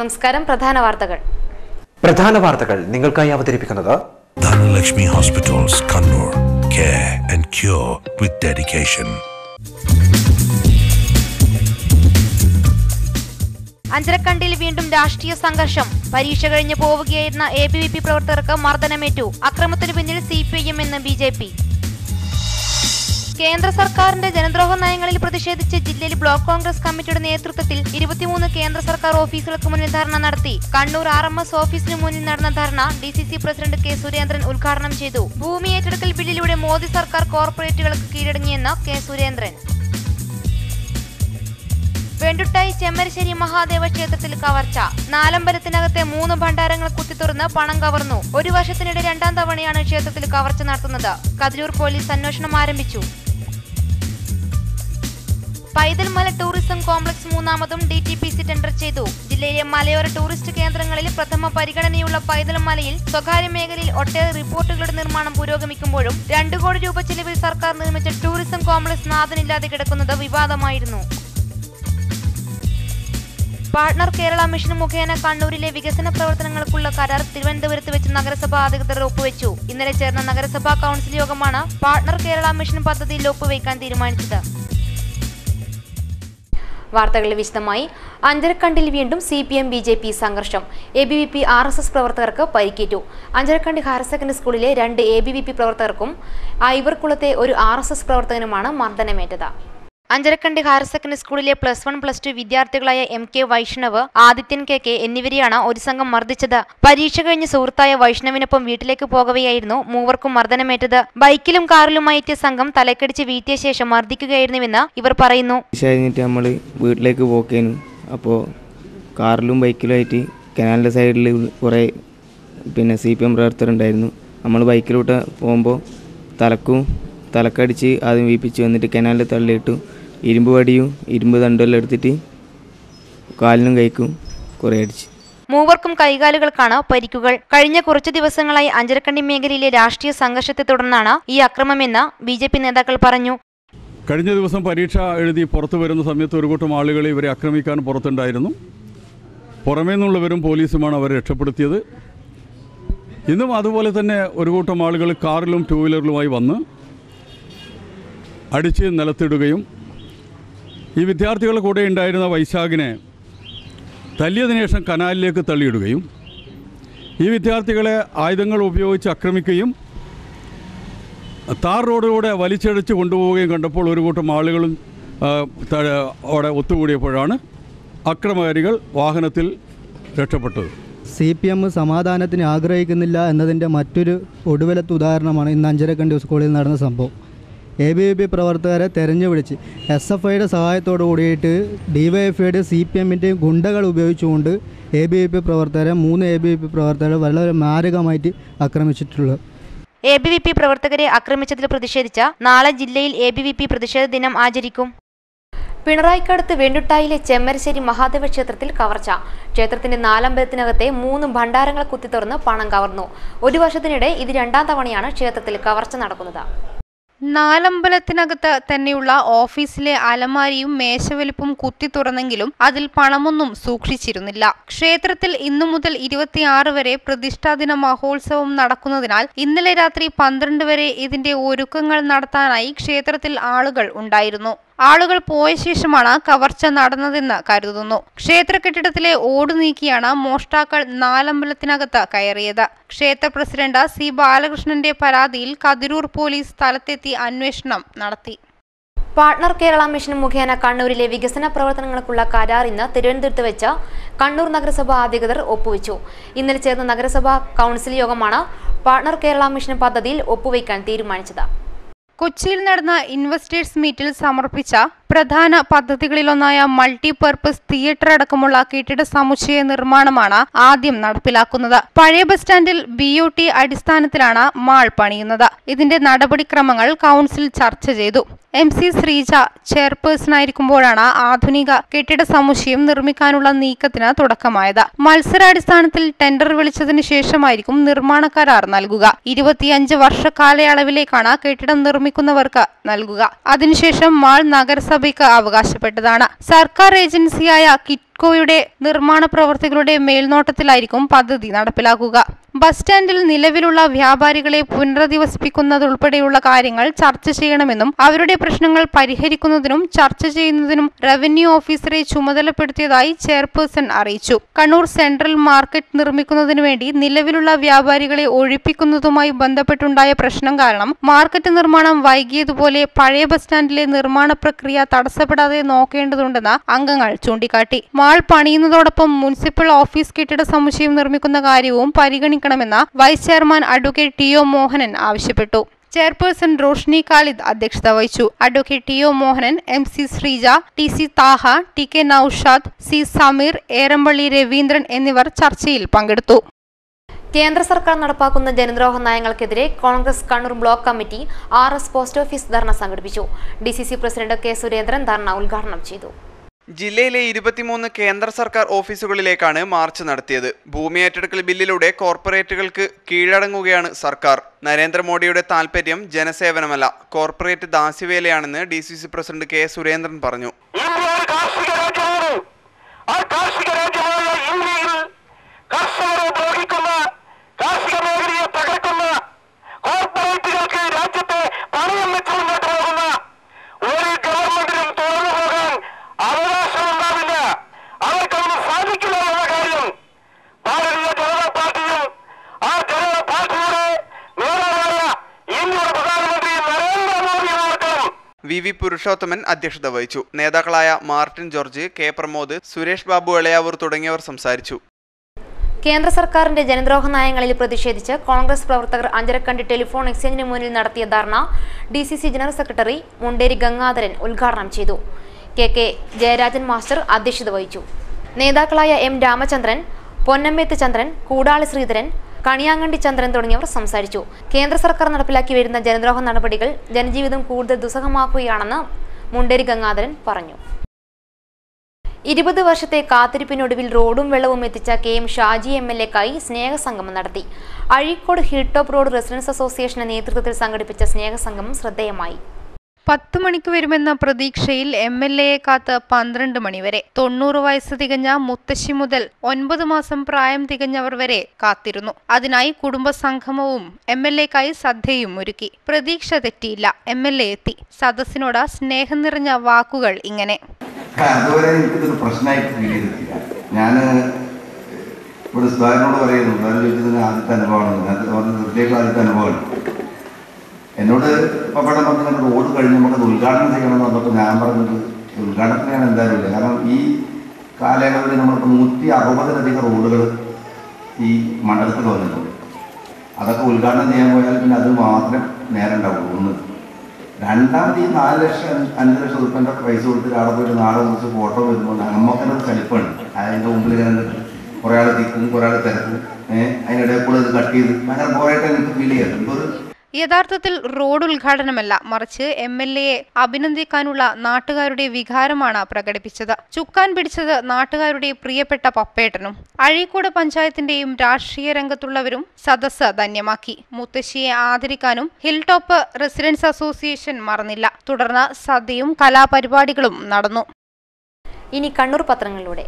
നമസ്കാരം. പ്രധാന വാർത്തകൾ നിങ്ങൾക്കായി അവതരിപ്പിക്കുന്നത് Dhanalakshmi Hospitals, Kannur. Care and cure with dedication. അഞ്ചരക്കണ്ടിയിൽ വീണ്ടും രാഷ്ട്രീയ സംഘർഷം. പരീക്ഷ കഴിഞ്ഞ് പോവുകയായിരുന്ന ABVP പ്രവർത്തകർക്ക് മർദ്ദനമേറ്റു. അക്രമത്തിനു പിന്നിൽ CPIM എന്ന് BJP. കേന്ദ്ര സർക്കാരിന്റെ ജനദ്രോഹ നയങ്ങളിൽ പ്രതിഷേധിച്ച് ജില്ലയിൽ ബ്ലോക്ക് കോൺഗ്രസ് കമ്മിറ്റിയുടെ നേതൃത്വത്തിൽ 23 കേന്ദ്ര സർക്കാർ ഓഫീസുകൾക്ക് മുന്നിൽ ധർണ നടത്തി. കണ്ണൂർ RMS ഓഫീസിന് മുന്നിൽ നടന്ന ധർണ DCC പ്രസിഡന്റ് K. സുരേന്ദ്രൻ ഉദ്ഘാടനം ചെയ്തു. ഭൂമി ഏറ്റെടുക്കൽ ബില്ലിലൂടെ മോദി സർക്കാർ കോർപ്പറേറ്റുകൾക്ക് കീഴടങ്ങിയെന്ന് K. സുരേന്ദ്രൻ. വെണ്ടുട്ടായി ചെമ്മരശ്ശേരി മഹാദേവ ക്ഷേത്രത്തിൽ കവർച്ച. നാലമ്പലത്തിനകത്തെ 3 ഭണ്ഡാരങ്ങൾ കുത്തിത്തുറന്ന് പണം കവർന്നു. ഒരു വർഷത്തിനിടെ 2ാം തവണയാണ് ക്ഷേത്രത്തിൽ കവർച്ച നടത്തുന്നത്. കതിരൂർ പോലീസ് അന്വേഷണം ആരംഭിച്ചു. പൈതൽമല ടൂറിസം കോംപ്ലക്സ് 3ാമതും DTPC ടെൻഡർ ചെയ്തു. ജില്ലയിലെ മലയോര ടൂറിസ്റ്റ് കേന്ദ്രങ്ങളിൽ പ്രഥമ പരിഗണനയുള്ള പൈതൽമലയിൽ സ്വകാര്യ മേഖലയിൽ ഒട്ടേറെ റിപ്പോർട്ടുകളുടെ നിർമ്മാണം പുരോഗമിക്കുമ്പോഴും 2 കോടി രൂപ ചെലവിൽ സർക്കാർ നിർമ്മിച്ച ടൂറിസം കോംപ്ലക്സ് നാഥനില്ലാതെ കിടക്കുന്നത് വിവാദമായിരുന്നു. പാർട്ണർ കേരള മിഷൻ മുഖേന കണ്ണൂരിലെ വികസന പ്രവർത്തനങ്ങൾക്കുള്ള കരാർ തിരുവനന്തപുരത്ത് വെച്ച് നഗരസഭാ അധികൃതർ ഒപ്പുവെച്ചു. ഇന്നലെ ചേർന്ന നഗരസഭാ കൌൺസിൽ യോഗമാണ് പാർട്ണർ കേരള മിഷൻ പദ്ധതിയിൽ ഒപ്പുവെക്കാൻ തീരുമാനിച്ചത്. വാർത്തകളിൽ വിശദമായി. അഞ്ചരക്കണ്ടിൽ വീണ്ടും CPM BJP സംഘർഷം. ABVP RSS പ്രവർത്തകർക്ക് പരിക്കേറ്റു. അഞ്ചരക്കണ്ടി ഹയർ സെക്കൻഡറി സ്കൂളിലെ 2 ABVP പ്രവർത്തകർക്കും ഐവർകുളത്തെ ഒരു RSS പ്രവർത്തകനുമാണ് മർദ്ദനമേറ്റത്. അഞ്ചരക്കണ്ടി ഹയർ സെക്കൻഡറി സ്കൂളിലെ +1, +2 വിദ്യാർത്ഥികളായ MK വൈഷ്ണവ്, ആദിത്യൻ KK എന്നിവരെയാണ് ഒരു സംഘം മർദ്ദിച്ചത്. പരീക്ഷ കഴിഞ്ഞ് സുഹൃത്തായ വൈഷ്ണവിനൊപ്പം വീട്ടിലേക്ക് പോകവെയായിരുന്നു മൂവർക്കും മർദ്ദനമേറ്റത്. ബൈക്കിലും കാറിലുമായി എത്തിയ സംഘം തലക്കടിച്ച് വീഴ്ത്തിയ ശേഷം മർദ്ദിക്കുകയായിരുന്നുവെന്ന് ഇവർ പറയുന്നു. നമ്മൾ വീട്ടിലേക്ക് പോക്കേനു. അപ്പോൾ കാറിലും ബൈക്കിലുമായിട്ട് കനാലിൻ്റെ സൈഡിൽ കുറേ CPM പ്രവർത്തകരുണ്ടായിരുന്നു. നമ്മൾ ബൈക്കിലോട്ട് പോകുമ്പോൾ തലക്കടിച്ച് ആദ്യം വീപ്പിച്ച് വന്നിട്ട് കനാലിൽ തള്ളിയിട്ടു. ഇരുമ്പ് വടിയും ഇരുമ്പ് തണ്ടെല്ലാം എടുത്തിട്ട് കാലിനും കൈക്കും കുറേ അടിച്ച്. മൂവർക്കും കൈകാലുകൾക്കാണ് പരിക്കുകൾ. കഴിഞ്ഞ കുറച്ചു ദിവസങ്ങളായി അഞ്ചരക്കണ്ടി മേഖലയിലെ രാഷ്ട്രീയ സംഘർഷത്തെ തുടർന്നാണ് ഈ അക്രമമെന്ന് BJP നേതാക്കൾ പറഞ്ഞു. കഴിഞ്ഞ ദിവസം പരീക്ഷ എഴുതി പുറത്തു വരുന്ന സമയത്ത് ഒരു കൂട്ടം ആളുകൾ ഇവരെ ആക്രമിക്കാൻ പുറത്തുണ്ടായിരുന്നു. പുറമേ നിന്നുള്ളവരും പോലീസുമാണ് അവരെ രക്ഷപ്പെടുത്തിയത്. ഇന്നും അതുപോലെ തന്നെ ഒരു കൂട്ടം ആളുകൾ കാറിലും 2 വീലറിലുമായി വന്ന് അടിച്ച് നിലത്തിടുകയും ഈ വിദ്യാർത്ഥികളുടെ കൂടെ ഉണ്ടായിരുന്ന വൈശാഖിനെ തല്ലിയതിനു ശേഷം കനാലിലേക്ക് തള്ളിയിടുകയും ഈ വിദ്യാർത്ഥികളെ ആയുധങ്ങൾ ഉപയോഗിച്ച് ആക്രമിക്കുകയും താർ റോഡിലൂടെ വലിച്ചടിച്ച് കൊണ്ടുപോവുകയും കണ്ടപ്പോൾ ഒരു കൂട്ടം ആളുകളും അവിടെ ഒത്തുകൂടിയപ്പോഴാണ് അക്രമകാരികൾ വാഹനത്തിൽ രക്ഷപ്പെട്ടത്. CPM സമാധാനത്തിന് ആഗ്രഹിക്കുന്നില്ല എന്നതിൻ്റെ മറ്റൊരു ഒടുവിലത്തെ ഉദാഹരണമാണ് ഇന്ന് അഞ്ചരക്കണ്ടി സ്കൂളിൽ നടന്ന സംഭവം. ABVP പ്രവർത്തകരെ തെരഞ്ഞു പിടിച്ച് SFIയുടെ സഹായത്തോടു കൂടിയിട്ട് DYFIയുടെ CPMൻ്റെയും ഗുണ്ടകൾ ഉപയോഗിച്ചുകൊണ്ട് ABVP പ്രവർത്തകരെ 3 ABVP പ്രവർത്തകരെ വളരെ മാരകമായിട്ട് ആക്രമിച്ചിട്ടുള്ളത്. ABVP പ്രവർത്തകരെ ആക്രമിച്ചതിൽ പ്രതിഷേധിച്ച നാളെ ജില്ലയിൽ ABVP പ്രതിഷേധ ദിനം ആചരിക്കും. പിണറായിക്കടുത്ത് വെണ്ടുട്ടായിലെ ചെമ്മരശ്ശേരി മഹാദേവ ക്ഷേത്രത്തിൽ കവർച്ച. ക്ഷേത്രത്തിന്റെ 4അമ്പലത്തിനകത്തെ 3 ഭണ്ഡാരങ്ങൾ കുത്തിത്തുറന്ന് പണം കവർന്നു. ഒരു വർഷത്തിനിടെ ഇത് 2ാം തവണയാണ് ക്ഷേത്രത്തിൽ കവർച്ച നടക്കുന്നത്. 4 അമ്പലത്തിനകത്ത് തന്നെയുള്ള ഓഫീസിലെ അലമാരിയും മേശവലിപ്പും കുത്തി തുറന്നെങ്കിലും അതിൽ പണമൊന്നും സൂക്ഷിച്ചിരുന്നില്ല. ക്ഷേത്രത്തിൽ ഇന്നു മുതൽ 26 വരെ പ്രതിഷ്ഠാദിന മഹോത്സവം നടക്കുന്നതിനാൽ ഇന്നലെ രാത്രി 12 വരെ ഇതിന്റെ ഒരുക്കങ്ങൾ നടത്താനായി ക്ഷേത്രത്തിൽ ആളുകൾ ഉണ്ടായിരുന്നു. ആളുകൾ പോയ ശേഷമാണ് കവർച്ച നടന്നതെന്ന് കരുതുന്നു. ക്ഷേത്ര കെട്ടിടത്തിലെ ഓട് നീക്കിയാണ് മോഷ്ടാക്കൾ 4 അമ്പലത്തിനകത്ത് കയറിയത്. ക്ഷേത്ര പ്രസിഡന്റ് C. ബാലകൃഷ്ണന്റെ പരാതിയിൽ കതിരൂർ പോലീസ് സ്ഥലത്തെത്തി അന്വേഷണം നടത്തി. പാർട്ണർ കേരള മിഷൻ മുഖേന കണ്ണൂരിലെ വികസന പ്രവർത്തനങ്ങൾക്കുള്ള കരാർ ഇന്ന് തിരുവനന്തപുരത്ത് വെച്ച് കണ്ണൂർ നഗരസഭാ അധികൃതർ ഒപ്പുവെച്ചു. ഇന്നലെ ചേർന്ന നഗരസഭാ കൌൺസിൽ യോഗമാണ് പാർട്ണർ കേരള മിഷൻ പദ്ധതിയിൽ ഒപ്പുവെക്കാൻ തീരുമാനിച്ചത്. കൊച്ചിയിൽ നടന്ന ഇൻവെസ്റ്റേഴ്സ് മീറ്റിൽ സമർപ്പിച്ച പ്രധാന പദ്ധതികളിലൊന്നായ മൾട്ടിപർപ്പസ് തിയേറ്റർ അടക്കമുള്ള കെട്ടിട സമുച്ചയ നിർമ്മാണമാണ് ആദ്യം നടപ്പിലാക്കുന്നത്. പഴയ ബസ് സ്റ്റാൻഡിൽ BOT അടിസ്ഥാനത്തിലാണ് മാൾ പണിയുന്നത്. ഇതിന്റെ നടപടിക്രമങ്ങൾ കൌൺസിൽ ചർച്ച ചെയ്തു. MC ശ്രീജ ചെയർപേഴ്സണായിരിക്കുമ്പോഴാണ് ആധുനിക കെട്ടിട സമുച്ചയം നിർമ്മിക്കാനുള്ള നീക്കത്തിന് തുടക്കമായത്. മത്സരാടിസ്ഥാനത്തിൽ ടെൻഡർ വിളിച്ചതിന് ശേഷമായിരിക്കും നിർമ്മാണ കരാർ നൽകുക. 25 വർഷ കാലയളവിലേക്കാണ് കെട്ടിടം നിർമ്മിക്കുന്നവർക്ക് നൽകുക. അതിനുശേഷം മാൾ നഗരസഭയ്ക്ക് അവകാശപ്പെട്ടതാണ്. സർക്കാർ ഏജൻസിയായ ടാസ്കോയുടെ നിർമ്മാണ പ്രവർത്തികളുടെ മേൽനോട്ടത്തിലായിരിക്കും പദ്ധതി നടപ്പിലാക്കുക. ബസ് സ്റ്റാൻഡിൽ നിലവിലുള്ള വ്യാപാരികളെ പുനരധിവസിപ്പിക്കുന്നതുൾപ്പെടെയുള്ള കാര്യങ്ങൾ ചർച്ച ചെയ്യണമെന്നും അവരുടെ പ്രശ്നങ്ങൾ പരിഹരിക്കുന്നതിനും ചർച്ച ചെയ്യുന്നതിനും റവന്യൂ ഓഫീസറെ ചുമതലപ്പെടുത്തിയതായി ചെയർപേഴ്സൺ അറിയിച്ചു. കണ്ണൂർ സെൻട്രൽ മാർക്കറ്റ് നിർമ്മിക്കുന്നതിനു വേണ്ടി നിലവിലുള്ള വ്യാപാരികളെ ഒഴിപ്പിക്കുന്നതുമായി ബന്ധപ്പെട്ടുണ്ടായ പ്രശ്നം കാരണം മാർക്കറ്റ് നിർമ്മാണം വൈകിയതുപോലെ പഴയ ബസ് സ്റ്റാൻഡിലെ നിർമ്മാണ പ്രക്രിയ തടസ്സപ്പെടാതെ നോക്കേണ്ടതുണ്ടെന്ന് അംഗങ്ങൾ ചൂണ്ടിക്കാട്ടി. മാൾ പണിയുന്നതോടൊപ്പം മുനിസിപ്പൽ ഓഫീസ് കെട്ടിട സമുച്ചയം നിർമ്മിക്കുന്ന കാര്യവും പരിഗണിക്കണമെന്ന് vice chairman advocate T O Mohanan ആവശ്യപ്പെട്ടു. ചെയർപേഴ്സൺ റോഷ്നി ഖാലിദ് അധ്യക്ഷത വഹിച്ചു. Advocate T O Mohanan, M C Sreeja, T C Thaha, T K Naushad, C Sameer, Erambally Raveendran എന്നിവർ ചർച്ചയിൽ പങ്കെടുത്തു. കേന്ദ്ര സർക്കാർ നടപ്പാക്കുന്ന ജനദ്രോഹ നയങ്ങൾക്കെതിരെ Congress Kannur block committee RS post office dharna സംഘടിപ്പിച്ചു. DCC president K Surendran dharna ഉദ്ഘാടനം ചെയ്തു. ജില്ലയിലെ 23 കേന്ദ്ര സർക്കാർ ഓഫീസുകളിലേക്കാണ് മാർച്ച് നടത്തിയത്. ഭൂമി ഏറ്റെടുക്കൽ ബില്ലിലൂടെ കോർപ്പറേറ്റുകൾക്ക് കീഴടങ്ങുകയാണ് സർക്കാർ. നരേന്ദ്രമോദിയുടെ താൽപര്യം ജനസേവനമല്ല, കോർപ്പറേറ്റ് ദാസ്യവേലയാണെന്ന് DCC പ്രസിഡന്റ് കെ സുരേന്ദ്രൻ പറഞ്ഞു. VV പുരുഷോത്തമൻ അധ്യക്ഷത വഹിച്ചു. നേതാക്കളായ Martin George, K Pramod, Suresh Babu Elayavoor തുടങ്ങിയവർ സംസാരിച്ചു. കേന്ദ്ര സർക്കാരിന്റെ ജനദ്രോഹ നയങ്ങളിൽ പ്രതിഷേധിച്ച് കോൺഗ്രസ് പ്രവർത്തകർ അഞ്ചരക്കണ്ടി ടെലിഫോൺ എക്സ്ചേഞ്ചിന് മുന്നിൽ നടത്തിയ ധർണ DCC general secretary Munderi Gangadharan ഉദ്ഘാടനം ചെയ്തു. KK ജയരാജൻ മാസ്റ്റർ അധ്യക്ഷത വഹിച്ചു. നേതാക്കളായ M രാമചന്ദ്രൻ, പൊന്നമ്മേത്ത് ചന്ദ്രൻ, കൂടാളി ശ്രീധരൻ, കണിയാങ്കണ്ടി ചന്ദ്രൻ തുടങ്ങിയവർ സംസാരിച്ചു. കേന്ദ്ര സർക്കാർ നടപ്പിലാക്കി വരുന്ന ജനദ്രോഹ നടപടികൾ ജനജീവിതം കൂടുതൽ ദുസ്സഹമാക്കുകയാണെന്ന് മുണ്ടേരി ഗംഗാധരൻ പറഞ്ഞു. 20 വർഷത്തെ കാത്തിരിപ്പിനൊടുവിൽ റോഡും വെള്ളവും എത്തിച്ച KM ഷാജി MLA-ക്കായി സ്നേഹസംഗമം നടത്തി. Azhikode hill top road residents അസോസിയേഷന്റെ നേതൃത്വത്തിൽ സംഘടിപ്പിച്ച സ്നേഹസംഗമം ശ്രദ്ധേയമായി. 10 മണിക്ക് വരുമെന്ന പ്രതീക്ഷയിൽ MLA-യെ കാത്ത് 12 മണിവരെ. 90 വയസ്സ് തികഞ്ഞ മുത്തശ്ശി മുതൽ 9 മാസം പ്രായം തികഞ്ഞവർ വരെ കാത്തിരുന്നു. അതിനായി കുടുംബസംഗമവും MLA-ക്കായി സദ്യയും ഒരുക്കി. പ്രതീക്ഷ തെറ്റിയില്ല, MLA എത്തി. സദസ്സിനോട് സ്നേഹം നിറഞ്ഞ വാക്കുകൾ ഇങ്ങനെ. അതുവരെ എനിക്കിതൊരു പ്രശ്നമായിട്ട് ഫീൽ ചെയ്തിട്ടില്ല. ഞാൻ ഇവിടെ സുധാകരനോട് പറയുന്നു, സുധാകരൻ ചോദിച്ചതിന് ആദ്യത്തെ അനുഭവമാണ്, ആദ്യത്തെ അനുഭവമാണ്. എന്നോട് പപ്പടം പറഞ്ഞ റോഡ് കഴിഞ്ഞ് നമുക്കത് ഉദ്ഘാടനം ചെയ്യണമെന്ന് പറഞ്ഞപ്പോൾ ഞാൻ പറഞ്ഞത് ഉദ്ഘാടനത്തിന് ഞാൻ എന്തായാലും ഇല്ല. കാരണം ഈ കാലയളവിൽ നമ്മളിപ്പോൾ 160-ലധികം റോഡുകൾ ഈ മണ്ഡലത്തിൽ വന്നിട്ടുണ്ട്. അതൊക്കെ ഉദ്ഘാടനം ചെയ്യാൻ പോയാൽ പിന്നെ അത് മാത്രം നേരം ഉണ്ടാവുള്ളൂ. ഒന്ന്. രണ്ടാമത് ഈ 4 ലക്ഷം 5 ലക്ഷം ഉറുപ്പിൻ്റെ പൈസ കൊടുത്തിട്ട് അവിടെ പോയിട്ട് നാളെ കുറിച്ച് ഫോട്ടോ വരുമ്പോൾ നമുക്കെന്നെ ഒരു ചലിപ്പാണ്. അതിൻ്റെ മുമ്പിൽ ഇങ്ങനെ കുറേ ആൾ തിക്കും, കുറേ ആൾ തിരക്കും, അതിനിടയിൽ കൂടെ ഇത് കട്ട് ചെയ്ത് അങ്ങനെ പോരായിട്ട് എനിക്ക് ഫീൽ ചെയ്യാം. ഇതൊരു യഥാർത്ഥത്തിൽ റോഡ് ഉദ്ഘാടനമല്ല, മറിച്ച് MLA-യെ അഭിനന്ദിക്കാനുള്ള നാട്ടുകാരുടെ വികാരമാണ് പ്രകടിപ്പിച്ചത്. ചുക്കാൻ പിടിച്ചത് നാട്ടുകാരുടെ പ്രിയപ്പെട്ട പപ്പേട്ടനും. അഴീക്കോട് പഞ്ചായത്തിന്റെയും രാഷ്ട്രീയ രംഗത്തുള്ളവരും സദസ്സ് ധന്യമാക്കി. മുത്തശ്ശിയെ ആദരിക്കാനും ഹിൽ ടോപ്പ് റെസിഡൻസ് അസോസിയേഷൻ മറന്നില്ല. തുടർന്ന് സദ്യയും കലാപരിപാടികളും നടന്നു. ഇനി കണ്ണൂർ പത്രങ്ങളിലൂടെ.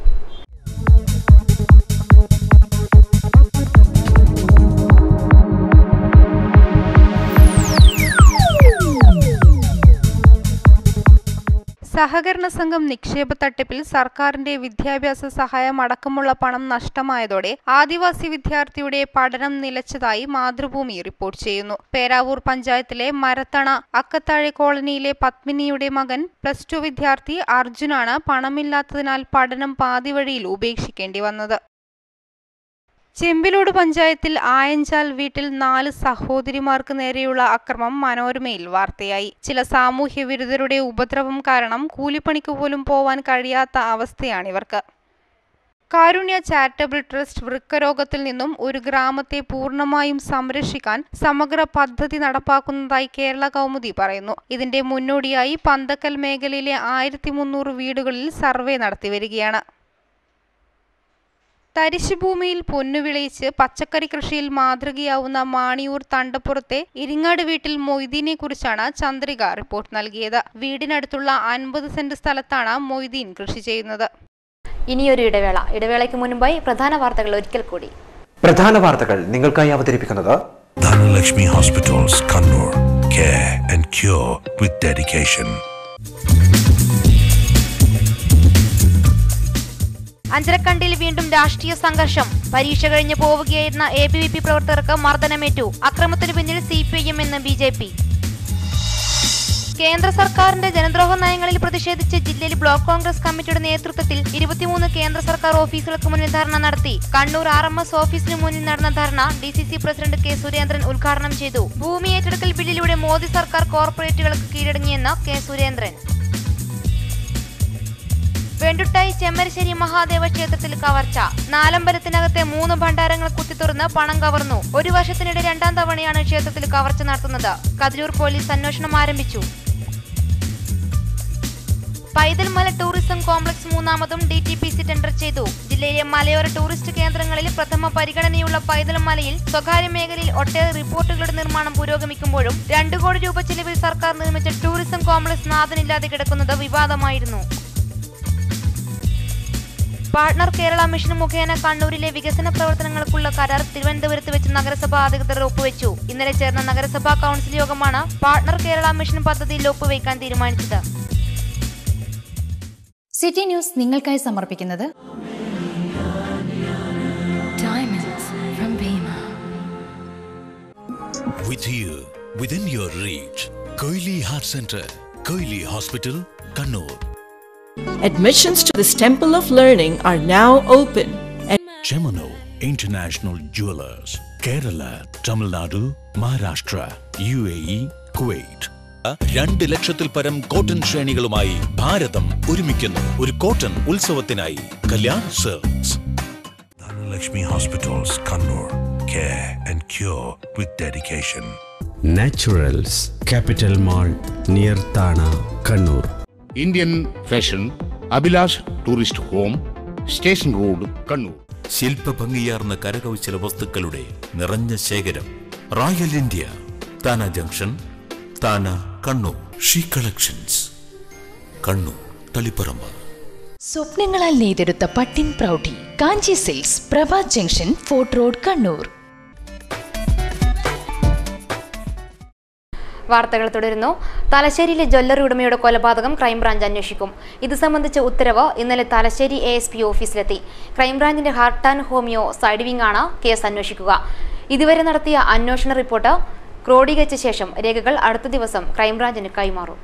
സഹകരണ സംഘം നിക്ഷേപ തട്ടിപ്പിൽ സർക്കാരിന്റെ വിദ്യാഭ്യാസ സഹായം അടക്കമുള്ള പണം നഷ്ടമായതോടെ ആദിവാസി വിദ്യാർത്ഥിയുടെ പഠനം നിലച്ചതായി മാതൃഭൂമി റിപ്പോർട്ട് ചെയ്യുന്നു. പേരാവൂർ പഞ്ചായത്തിലെ മരത്തണ അക്കത്താഴെ കോളനിയിലെ പത്മിനിയുടെ മകൻ +2 വിദ്യാർത്ഥി അർജുനാണ് പണമില്ലാത്തതിനാൽ പഠനം പാതിവഴിയിൽ ഉപേക്ഷിക്കേണ്ടി വന്നത്. ചെമ്പിലോട് പഞ്ചായത്തിൽ ആയഞ്ചാൽ വീട്ടിൽ 4 സഹോദരിമാർക്ക് നേരെയുള്ള അക്രമം മനോരമയിൽ വാർത്തയായി. ചില സാമൂഹ്യ വിരുദ്ധരുടെ ഉപദ്രവം കാരണം കൂലിപ്പണിക്ക് പോലും പോവാൻ കഴിയാത്ത അവസ്ഥയാണിവർക്ക്. കാരുണ്യ ചാരിറ്റബിൾ ട്രസ്റ്റ് വൃക്കരോഗത്തിൽ നിന്നും ഒരു ഗ്രാമത്തെ പൂർണ്ണമായും സംരക്ഷിക്കാൻ സമഗ്ര പദ്ധതി നടപ്പാക്കുന്നതായി കേരള കൗമുദി പറയുന്നു. ഇതിന്റെ മുന്നോടിയായി പന്തക്കൽ മേഖലയിലെ 1300 വീടുകളിൽ സർവേ നടത്തിവരികയാണ്. തരിശുഭൂമിയിൽ പൊന്നുവിളയിച്ച് പച്ചക്കറി കൃഷിയിൽ മാതൃകയാവുന്ന മാണിയൂർ തണ്ടപ്പുറത്തെ ഇരിങ്ങാട് വീട്ടിൽ മൊയ്തീനെ കുറിച്ചാണ് ചന്ദ്രിക റിപ്പോർട്ട് നൽകിയത്. വീടിനടുത്തുള്ള 50 സെന്റ് സ്ഥലത്താണ് മൊയ്തീൻ കൃഷി ചെയ്യുന്നത്. ഇനിയൊരു ഇടവേളയ്ക്ക് മുൻപായി പ്രധാന വാർത്തകൾ ഒരിക്കൽ കൂടി. പ്രധാന വാർത്തകൾ നിങ്ങൾക്കായി അവതരിപ്പിക്കുന്നത് Dhanalakshmi Hospitals, Kannur. Care and cure with dedication. അഞ്ചരക്കണ്ടിൽ വീണ്ടും രാഷ്ട്രീയ സംഘർഷം. പരീക്ഷ കഴിഞ്ഞ് പോവുകയായിരുന്ന ABVP പ്രവർത്തകർക്ക് മർദ്ദനമേറ്റു. അക്രമത്തിനു പിന്നിൽ CPIM എന്ന് BJP. കേന്ദ്ര സർക്കാരിന്റെ ജനദ്രോഹ നയങ്ങളിൽ പ്രതിഷേധിച്ച് ജില്ലയിൽ ബ്ലോക്ക് കോൺഗ്രസ് കമ്മിറ്റിയുടെ നേതൃത്വത്തിൽ 23 കേന്ദ്ര സർക്കാർ ഓഫീസുകൾക്ക് മുന്നിൽ ധർണ നടത്തി. കണ്ണൂർ RMS ഓഫീസിന് മുന്നിൽ നടന്ന ധർണ DCC പ്രസിഡന്റ് K. സുരേന്ദ്രൻ ഉദ്ഘാടനം ചെയ്തു. ഭൂമി ഏറ്റെടുക്കൽ ബില്ലിലൂടെ മോദി സർക്കാർ കോർപ്പറേറ്റുകൾക്ക് കീഴടങ്ങിയെന്ന് K. സുരേന്ദ്രൻ. വെണ്ടുട്ടായി ചെമ്മരശ്ശേരി മഹാദേവ ക്ഷേത്രത്തിൽ കവർച്ച. നാലമ്പലത്തിനകത്തെ 3 ഭണ്ഡാരങ്ങൾ കുത്തിത്തുറന്ന് പണം കവർന്നു. ഒരു വർഷത്തിനിടെ 2ാം തവണയാണ് ക്ഷേത്രത്തിൽ കവർച്ച നടത്തുന്നത്. കതിരൂർ പോലീസ് അന്വേഷണം ആരംഭിച്ചു. പൈതൽമല ടൂറിസം കോംപ്ലക്സ് 3ാമതും DTPC ടെൻഡർ ചെയ്തു. ജില്ലയിലെ മലയോര ടൂറിസ്റ്റ് കേന്ദ്രങ്ങളിൽ പ്രഥമ പരിഗണനയുള്ള പൈതൽമലയിൽ സ്വകാര്യ മേഖലയിൽ ഒട്ടേറെ റിപ്പോർട്ടുകളുടെ നിർമ്മാണം പുരോഗമിക്കുമ്പോഴും 2 കോടി രൂപ ചെലവിൽ സർക്കാർ നിർമ്മിച്ച ടൂറിസം കോംപ്ലക്സ് നാഥനില്ലാതെ കിടക്കുന്നത് വിവാദമായിരുന്നു. പാർട്ണർ കേരള മിഷൻ മുഖേന കണ്ണൂരിലെ വികസന പ്രവർത്തനങ്ങൾക്കുള്ള കരാർ തിരുവനന്തപുരത്ത് വെച്ച് നഗരസഭാ അധികൃതർ ഒപ്പുവെച്ചു. ഇന്നലെ ചേർന്ന നഗരസഭാ കൗൺസിൽ യോഗമാണ് പാർട്ണർ കേരള മിഷൻ പദ്ധതിയിൽ ഒപ്പുവെക്കാൻ തീരുമാനിച്ചത്. സിറ്റി ന്യൂസ് നിങ്ങൾക്കായി സമർപ്പിക്കുന്നത് Diamonds from Bima. With you, within your reach, Koili Heart Center, Koili Hospital, Kannur. Admissions to this temple of learning are now open. Gemino International Jewelers, Kerala, Tamil Nadu, Maharashtra, UAE, Kuwait. 2 ലക്ഷത്തിൽ പരം cotton ശ്രേണികളുമായി ഭാരതം ഒരുമിക്കുന്നു ഒരു cotton ഉത്സവത്തിനായി Kalyan silks. Dhanalakshmi Hospitals, Kannur. Care and cure with dedication. Naturals, Capital Mall, near Thana, Kannur. Indian Fashion, Abhilash Tourist Home, Station Road, Kannur. ശില്പഭംഗിയാർന്ന കരകൗശല വസ്തുക്കളുടെ നിറഞ്ഞ ശേഖരം. Royal India, Thana junction, Thana, Kannur. She collections, Kannur, Taliparamba. സ്വപ്നങ്ങളാൽ നെയ്തെടുത്ത പട്ടിൻ പ്രൗഢി. Kanchi silks, Prabhat junction, fort road, Kannur. വാർത്തകൾ തുടരുന്നു. തലശ്ശേരിയിലെ ജ്വല്ലറി ഉടമയുടെ കൊലപാതകം ക്രൈംബ്രാഞ്ച് അന്വേഷിക്കും. ഇത് സംബന്ധിച്ച ഉത്തരവ് ഇന്നലെ തലശ്ശേരി ASP ഓഫീസിലെത്തി. ക്രൈംബ്രാഞ്ചിന്റെ hurt and homicide wing ആണ് കേസ് അന്വേഷിക്കുക. ഇതുവരെ നടത്തിയ അന്വേഷണ റിപ്പോർട്ട് ക്രോഡീകരിച്ച ശേഷം രേഖകൾ അടുത്ത ദിവസം ക്രൈംബ്രാഞ്ചിന് കൈമാറും.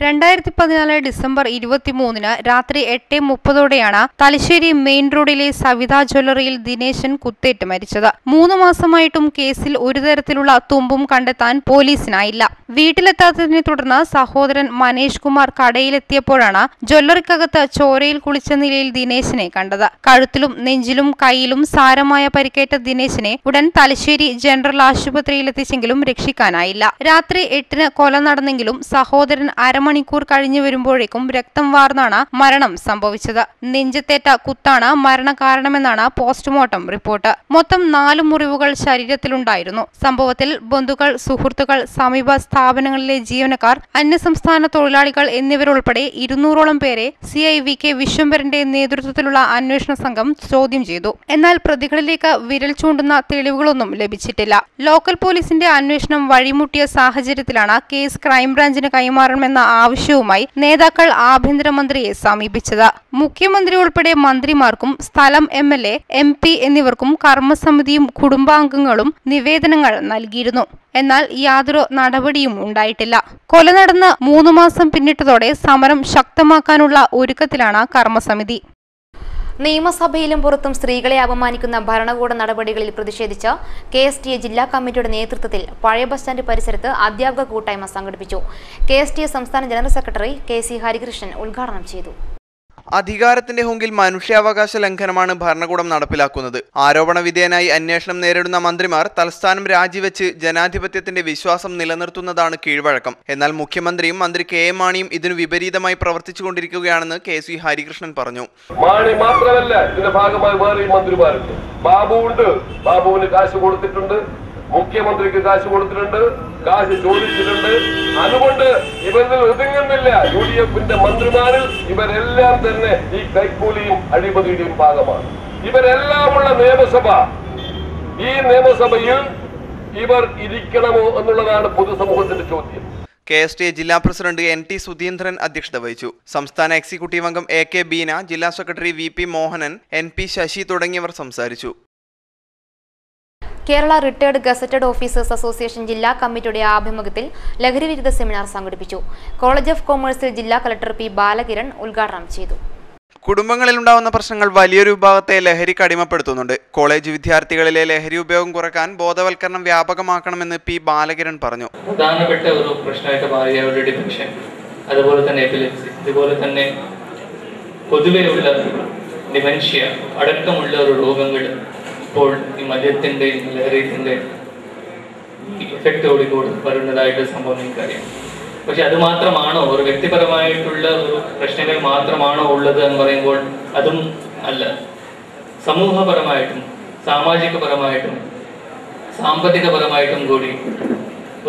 2014 ഡിസംബർ 23 രാത്രി 8:30 തലശ്ശേരി മെയിൻ റോഡിലെ സവിത ജ്വല്ലറിയിൽ ദിനേശൻ കുത്തേറ്റ് മരിച്ചത്. 3 മാസമായിട്ടും കേസിൽ ഒരു തരത്തിലുള്ള തുമ്പും കണ്ടെത്താൻ പോലീസിനായില്ല. വീട്ടിലെത്താത്തതിനെ തുടർന്ന് സഹോദരൻ മനേഷ് കുമാർ കടയിലെത്തിയപ്പോഴാണ് ജ്വല്ലറിക്കകത്ത് ചോരയിൽ കുളിച്ച നിലയിൽ ദിനേശനെ കണ്ടത്. കഴുത്തിലും നെഞ്ചിലും കൈയിലും സാരമായ പരിക്കേറ്റ ദിനേശനെ ഉടൻ തലശ്ശേരി ജനറൽ ആശുപത്രിയിലെത്തിച്ചെങ്കിലും രക്ഷിക്കാനായില്ല. രാത്രി 8 കൊല നടന്നെങ്കിലും സഹോദരൻ മണിക്കൂർ കഴിഞ്ഞു വരുമ്പോഴേക്കും രക്തം വാർന്നാണ് മരണം സംഭവിച്ചത്. നെഞ്ചത്തേറ്റ കുത്താണ് മരണകാരണമെന്നാണ് പോസ്റ്റ്മോർട്ടം റിപ്പോർട്ട്. മൊത്തം 4 മുറിവുകൾ ശരീരത്തിലുണ്ടായിരുന്നു. സംഭവത്തിൽ ബന്ധുക്കൾ, സുഹൃത്തുക്കൾ, സമീപ സ്ഥാപനങ്ങളിലെ ജീവനക്കാർ, അന്യസംസ്ഥാന തൊഴിലാളികൾ എന്നിവരുൾപ്പെടെ 200ഓളം പേരെ CI VK വിശ്വംഭരന്റെ നേതൃത്വത്തിലുള്ള അന്വേഷണ സംഘം ചോദ്യം ചെയ്തു. എന്നാൽ പ്രതികളിലേക്ക് വിരൽ ചൂണ്ടുന്ന തെളിവുകളൊന്നും ലഭിച്ചിട്ടില്ല. ലോക്കൽ പോലീസിന്റെ അന്വേഷണം വഴിമുട്ടിയ സാഹചര്യത്തിലാണ് കേസ് ക്രൈംബ്രാഞ്ചിന് കൈമാറണമെന്ന ആവശ്യവുമായി നേതാക്കൾ ആഭ്യന്തരമന്ത്രിയെ സമീപിച്ചത്. മുഖ്യമന്ത്രി ഉൾപ്പെടെ മന്ത്രിമാർക്കും സ്ഥലം MLA, MP എന്നിവർക്കും കർമ്മസമിതിയും കുടുംബാംഗങ്ങളും നിവേദനങ്ങൾ നൽകിയിരുന്നു. എന്നാൽ യാതൊരു നടപടിയും ഉണ്ടായിട്ടില്ല. കൊല നടന്ന് 3 മാസം പിന്നിട്ടതോടെ സമരം ശക്തമാക്കാനുള്ള ഒരുക്കത്തിലാണ് കർമ്മസമിതി. നിയമസഭയിലും പുറത്തും സ്ത്രീകളെ അപമാനിക്കുന്ന ഭരണകൂട നടപടികളിൽ പ്രതിഷേധിച്ച് KSTA ജില്ലാ കമ്മിറ്റിയുടെ നേതൃത്വത്തിൽ പഴയ ബസ് സ്റ്റാൻഡ് പരിസരത്ത് അധ്യാപക കൂട്ടായ്മ സംഘടിപ്പിച്ചു. KSTA സംസ്ഥാന ജനറൽ സെക്രട്ടറി KC ഹരികൃഷ്ണൻ ഉദ്ഘാടനം ചെയ്തു. അധികാരത്തിന്റെ ഹുങ്കിൽ മനുഷ്യാവകാശ ലംഘനമാണ് ഭരണകൂടം നടപ്പിലാക്കുന്നത്. ആരോപണ വിധേയനായി അന്വേഷണം നേരിടുന്ന മന്ത്രിമാർ തലസ്ഥാനം രാജിവെച്ച് ജനാധിപത്യത്തിന്റെ വിശ്വാസം നിലനിർത്തുന്നതാണ് കീഴ്വഴക്കം. എന്നാൽ മുഖ്യമന്ത്രിയും മന്ത്രി KM മാണിയും ഇതിനു വിപരീതമായി പ്രവർത്തിച്ചുകൊണ്ടിരിക്കുകയാണെന്ന് KC ഹരികൃഷ്ണൻ പറഞ്ഞു. മാണി മാത്രമല്ല, ഇതിന്റെ ഭാഗമായി വേറെ മന്ത്രിമാരുണ്ട്. ബാബു ഉണ്ട്, ബാബുവിന് കാശ് കൊടുത്തിട്ടുണ്ട്. മുഖ്യമന്ത്രിക്ക് കാശ് കൊടുത്തിട്ടുണ്ട്, കാശ് ചോദിച്ചിട്ടുണ്ട്. അതുകൊണ്ട് ഇവരിൽ ഒതുങ്ങുന്നില്ല. UDF-ന്റെ മന്ത്രിമാരിൽ ഇവരെല്ലാം തന്നെ ഈ കൈക്കൂലിയും അഴിമതിയുടെയും ഭാഗമാണ്. ഇവരെല്ലാമുള്ള നിയമസഭ, ഈ നിയമസഭയിൽ ഇവർ ഇരിക്കണമോ എന്നുള്ളതാണ് പൊതുസമൂഹത്തിന്റെ ചോദ്യം. KSTA ജില്ലാ പ്രസിഡന്റ് NT സുധീന്ദ്രൻ അധ്യക്ഷത വഹിച്ചു. സംസ്ഥാന എക്സിക്യൂട്ടീവ് അംഗം AK ബീന, ജില്ലാ secretary VP Mohanan, NP Sasi തുടങ്ങിയവർ സംസാരിച്ചു. Kerala retired gazetted officers association ജില്ലാ കമ്മിറ്റിയുടെ ആഭിമുഖ്യത്തിൽ ലഹരിവിരുദ്ധ സെമിനാർ സംഘടിപ്പിച്ചു. കോളേജ് ഓഫ് കൊമേഴ്സിൽ ജില്ലാ കളക്ടർ P ബാലകിരൺ ഉദ്ഘാടനം ചെയ്തു. കുടുംബങ്ങളിലുണ്ടാവുന്ന പ്രശ്നങ്ങൾ വലിയൊരു വിഭാഗത്തെ ലഹരിക്ക് അടിമപ്പെടുത്തുന്നുണ്ട്. കോളേജ് വിദ്യാർത്ഥികളിലെ ലഹരി ഉപയോഗം കുറയ്ക്കാൻ ബോധവൽക്കരണം വ്യാപകമാക്കണമെന്ന് P ബാലകിരൺ പറഞ്ഞു. പ്രധാനപ്പെട്ട ഒരു പ്രശ്നമായിട്ട് മാറിയ ഒരു ഡിപ്രഷൻ, അതുപോലെ തന്നെ എപ്പിലെപ്സി, അതുപോലെ തന്നെ പൊതുവെയുള്ള ഡിമെൻഷ്യ അടക്കമുള്ള ഒരു രോഗങ്ങൾ ഇപ്പോൾ ഈ മദ്യത്തിൻ്റെയും ലഹരിൻ്റെ ഇഫക്റ്റോട് കൂടി വരുന്നതായിട്ട് സംഭവം എനിക്കറിയാം. പക്ഷെ അത് മാത്രമാണോ, ഒരു വ്യക്തിപരമായിട്ടുള്ള ഒരു പ്രശ്നങ്ങൾ മാത്രമാണോ ഉള്ളത് എന്ന് പറയുമ്പോൾ അതും അല്ല. സമൂഹപരമായിട്ടും സാമാജികപരമായിട്ടും സാമ്പത്തികപരമായിട്ടും കൂടി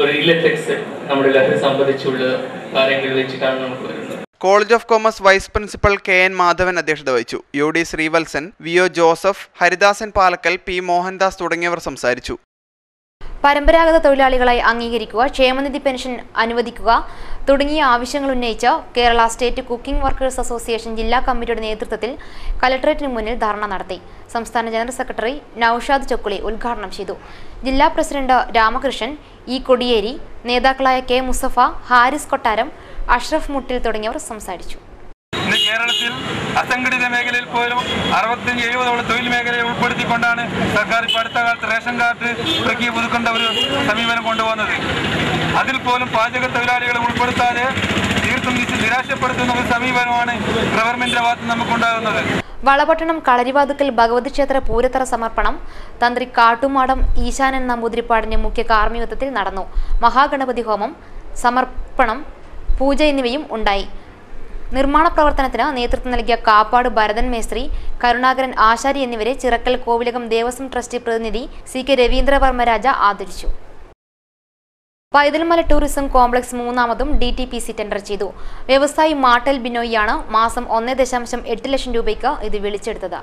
ഒരു ഇല്ലെഫക്ട്സ് നമ്മുടെ ലഹരി സംബന്ധിച്ചുള്ള കാര്യങ്ങൾ വെച്ചിട്ടാണ് നമുക്ക് വരുന്നത്. College of commerce vice principal KN Madhavan അധ്യക്ഷത വഹിച്ചു. UD Sreevalsan, VO Joseph, Haridasan Palakkal, P Mohandas തുടങ്ങിയവർ സംസാരിച്ചു. പരമ്പരാഗത തൊഴിലാളികളായി അംഗീകരിക്കുക, ക്ഷേമനിധി പെൻഷൻ അനുവദിക്കുക തുടങ്ങിയ ആവശ്യങ്ങൾ ഉന്നയിച്ച് Kerala state cooking workers association ജില്ലാ കമ്മിറ്റിയുടെ നേതൃത്വത്തിൽ കലക്ടറേറ്റിന് മുന്നിൽ ധർണ നടത്തി. സംസ്ഥാന ജനറൽ സെക്രട്ടറി നൌഷാദ് ചൊക്കുളി ഉദ്ഘാടനം ചെയ്തു. ജില്ലാ പ്രസിഡന്റ് രാമകൃഷ്ണൻ, E കൊടിയേരി, നേതാക്കളായ K മുസഫ, ഹാരിസ് കൊട്ടാരം, അഷ്റഫ് മുട്ടിൽ തുടങ്ങിയവർ സംസാരിച്ചു. ഇന്ന് കേരളത്തിൽ അസംഘടിത മേഖലയിൽ പോലും 65-70 തൊഴിൽ മേഖലയെ ഉൾപ്പെടുത്തിക്കൊണ്ടാണ് സർക്കാർ ഇപ്പോൾ അടുത്ത കാലത്ത് റേഷൻ കാർഡ് തുടങ്ങിയ പുതുക്കേണ്ട ഒരു സമീപനം കൊണ്ടുപോകുന്നത്. അതിൽ പോലും പാചക തൊഴിലാളികളെ ഉൾപ്പെടുത്താതെ തീർത്തും നിരാശപ്പെടുത്തുന്ന ഒരു സമീപനമാണ് ഗവൺമെന്റിന്റെ ഭാഗത്ത് നമുക്കുണ്ടാകുന്നത്. വളപട്ടണം കളരിവാതുക്കൽ ഭഗവതി ക്ഷേത്ര പൂരത്തറ സമർപ്പണം തന്ത്രി കാട്ടുമാടം ഈശാനൻ നമ്പൂതിരിപ്പാടിന്റെ മുഖ്യ കാർമ്മികത്വത്തിൽ നടന്നു. മഹാഗണപതി ഹോമം, സമർപ്പണം, പൂജ എന്നിവയും ഉണ്ടായി. നിർമ്മാണ പ്രവർത്തനത്തിന് നേതൃത്വം നൽകിയ കാപ്പാട് ഭരതൻ മേസ്ത്രി, കരുണാകരൻ ആശാരി എന്നിവരെ ചിറക്കൽ കോവിലകം ദേവസ്വം ട്രസ്റ്റ് പ്രതിനിധി CK രവീന്ദ്രവർമ്മ രാജ ആദരിച്ചു. പൈതൽമല ടൂറിസം കോംപ്ലക്സ് 3ാമതും DTPC ടെൻഡർ ചെയ്തു. വ്യവസായി മാട്ടൽ ബിനോയിയാണ് മാസം 1.8 ലക്ഷം രൂപയ്ക്ക് ഇത് വിളിച്ചെടുത്തത്.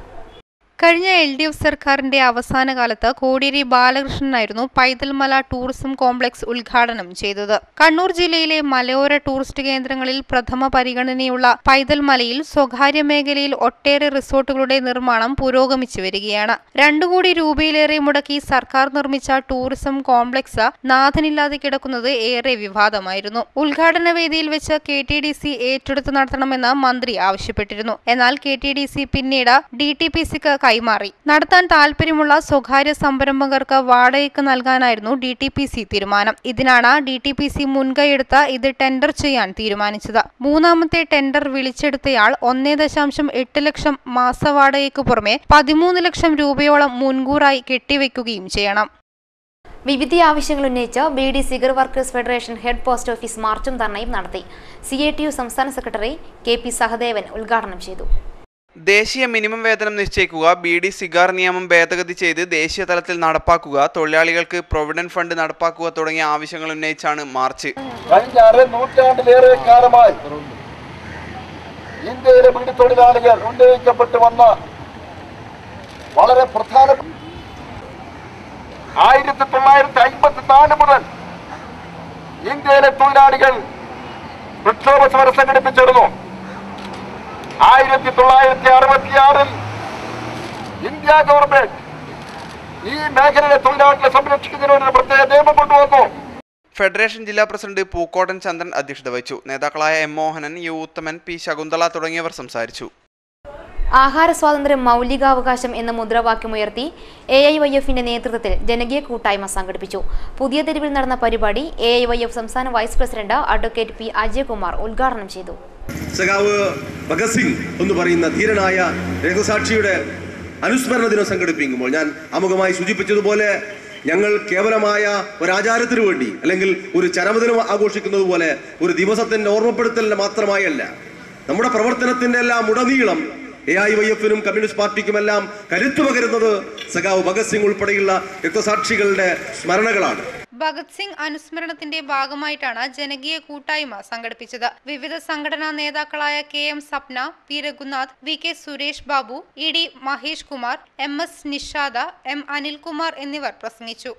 കഴിഞ്ഞ LDF സർക്കാരിന്റെ അവസാന കാലത്ത് കോടിയേരി ബാലകൃഷ്ണനായിരുന്നു പൈതൽമല ടൂറിസം കോംപ്ലക്സ് ഉദ്ഘാടനം ചെയ്തത്. കണ്ണൂർ ജില്ലയിലെ മലയോര ടൂറിസ്റ്റ് കേന്ദ്രങ്ങളിൽ പ്രഥമ പരിഗണനയുള്ള പൈതൽമലയിൽ സ്വകാര്യ മേഖലയിൽ ഒട്ടേറെ റിസോർട്ടുകളുടെ നിർമ്മാണം പുരോഗമിച്ചു വരികയാണ്. 2 കോടി രൂപയിലേറെ മുടക്കി സർക്കാർ നിർമ്മിച്ച ടൂറിസം കോംപ്ലക്സ് നാഥനില്ലാതെ കിടക്കുന്നത് ഏറെ വിവാദമായിരുന്നു. ഉദ്ഘാടന വേദിയിൽ വെച്ച് KTDC ഏറ്റെടുത്ത് നടത്തണമെന്ന് മന്ത്രി ആവശ്യപ്പെട്ടിരുന്നു. എന്നാൽ KTDC പിന്നീട് DTPCക്ക് കൈമാറി. നടത്താൻ താൽപര്യമുള്ള സ്വകാര്യ സംരംഭകർക്ക് വാടകയ്ക്ക് നൽകാനായിരുന്നു DTPC തീരുമാനം. ഇതിനാണ് DTPC മുൻകൈയെടുത്ത് ഇത് ടെൻഡർ ചെയ്യാൻ തീരുമാനിച്ചത്. 3ാമത്തെ ടെൻഡർ വിളിച്ചെടുത്തയാൾ 1.8 ലക്ഷം മാസവാടകയ്ക്ക് പുറമെ 13 ലക്ഷം രൂപയോളം മുൻകൂറായി കെട്ടിവെക്കുകയും ചെയ്യണം. വിവിധ ആവശ്യങ്ങൾ ഉന്നയിച്ച് BD cigar workers federation head post office മാർച്ചും ധർണയും നടത്തി. CATU സംസ്ഥാന സെക്രട്ടറി KP സഹദേവൻ ഉദ്ഘാടനം ചെയ്തു. ദേശീയ മിനിമം വേതനം നിശ്ചയിക്കുക, BD സിഗാർ നിയമം ഭേദഗതി ചെയ്ത് ദേശീയ തലത്തിൽ നടപ്പാക്കുക, തൊഴിലാളികൾക്ക് പ്രൊവിഡന്റ് ഫണ്ട് നടപ്പാക്കുക തുടങ്ങിയ ആവശ്യങ്ങൾ ഉന്നയിച്ചാണ് മാർച്ച്. കഴിഞ്ഞ നൂറ്റാണ്ടിലേറെ കാലമായി ഇന്ത്യയിലെ ബീഡി തൊഴിലാളികൾ ഉന്നയിക്കപ്പെട്ടു വന്ന വളരെ പ്രധാന 1954 മുതൽ ഇന്ത്യയിലെ തൊഴിലാളികൾ പ്രക്ഷോഭ സമരം സംഘടിപ്പിച്ചിരുന്നു. 1966 ഇന്ത്യ ഗവൺമെന്റ് ഈ മേഖലയിലെ തൊഴിലാളികളെ സംരക്ഷിക്കുന്നതിന് പ്രത്യേക നിയമം കൊണ്ടുവന്നു. ഫെഡറേഷൻ ജില്ലാ പ്രസിഡന്റ് പൂക്കോട്ടൻ ചന്ദ്രൻ അധ്യക്ഷത വഹിച്ചു. നേതാക്കളായ M മോഹനൻ, U ഉത്തമൻ, P ശകുന്തള തുടങ്ങിയവർ സംസാരിച്ചു. ആഹാര സ്വാതന്ത്ര്യം മൗലികാവകാശം എന്ന മുദ്രാവാക്യമുയർത്തി AIYFന്റെ നേതൃത്വത്തിൽ ജനകീയ കൂട്ടായ്മ സംഘടിപ്പിച്ചു. പുതിയ തെരുവിൽ നടന്ന പരിപാടി AIYF സംസ്ഥാന vice president advocate P Ajayakumar ഉദ്ഘാടനം ചെയ്തു. സഖാവ് ഭഗത് സിംഗ് എന്ന് പറയുന്ന ധീരനായ രക്തസാക്ഷിയുടെ അനുസ്മരണ ദിനം സംഘടിപ്പിക്കുമ്പോൾ ഞാൻ ആമുഖമായി സൂചിപ്പിച്ചതുപോലെ ഞങ്ങൾ കേവലമായ ഒരു ആചാരത്തിനു വേണ്ടി അല്ലെങ്കിൽ ഒരു ചരമദിനം ആഘോഷിക്കുന്നത് പോലെ ഒരു ദിവസത്തിന്റെ ഓർമ്മപ്പെടുത്തലിന് മാത്രമായല്ല, നമ്മുടെ പ്രവർത്തനത്തിന്റെ എല്ലാം ഉടനീളം AIYF-നും കമ്മ്യൂണിസ്റ്റ് പാർട്ടിക്കുമെല്ലാം കരുത്തു പകരുന്നത് സഖാവ് ഭഗത് സിംഗ് ഉൾപ്പെടെയുള്ള രക്തസാക്ഷികളുടെ സ്മരണകളാണ്. ഭഗത് സിംഗ് അനുസ്മരണത്തിന്റെ ഭാഗമായിട്ടാണ് ജനകീയ കൂട്ടായ്മ സംഘടിപ്പിച്ചത്. വിവിധ സംഘടനാ നേതാക്കളായ KM Sapna, P Raghunath, VK Suresh Babu, ED Mahesh Kumar, MS നിഷാദ, M അനിൽകുമാർ എന്നിവർ പ്രസംഗിച്ചു.